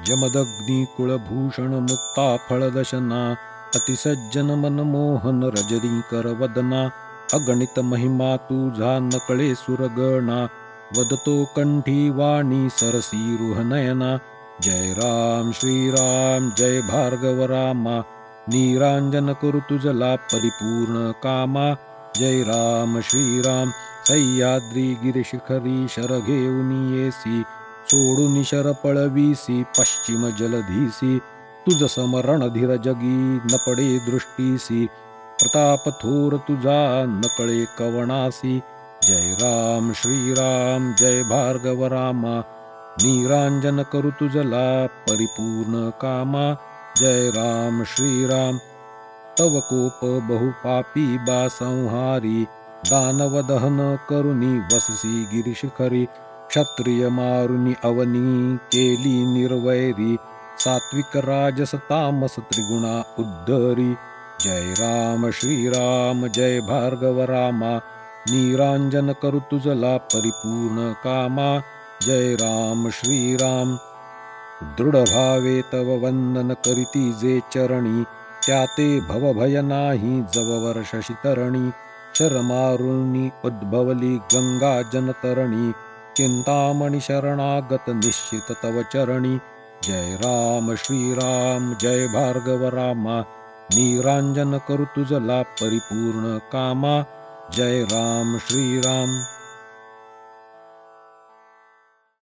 यमदग्नी कुलभूषण मुक्ता फलदशना अतिसज्जन मनमोहन रजनी करवदना अगणित महिमा तुझा नकळे सुरगणा वदतो कंठी वाणी सरसी रुहनयना जय राम श्रीराम जय भार्गव रामा निरांजन करू तुझला परिपूर्ण कामा जय राम श्रीराम सह्याद्री गिरिशिखरी शर घेऊन येसी सोडून शर पळवीसी पश्चिम जलधीसी तुझ समरण धीर जगी न पडे दृष्टीसी प्रताप थोर तुझा नकळे कवणासी जय राम श्रीराम जय भार्गव रामा निरांजन करू तुझला परिपूर्ण कामा जय राम श्रीराम तव कोप बहुपापी बा संहारी दानव दहन करुनी वससी गिरिशिखरी क्षत्रिय मारुनी अवनी केली निर्वैरी सात्विक राजस तामस त्रिगुणा उद्धरी जय राम श्रीराम जय भार्गव रामा निरांजन करू तुझला परिपूर्ण कामा जय राम श्रीराम दृढ भावे तव वंदन करीती जे चरणी त्याते भवभय नाही जववर शशितरणी शरमारुणी उद्भवली गंगा जनतरणी चिंतामणी शरणागत निश्चित तव चरणी जय राम श्रीराम जय भार्गव रामा निरांजन करू तुझला परिपूर्ण कामा जय राम श्रीराम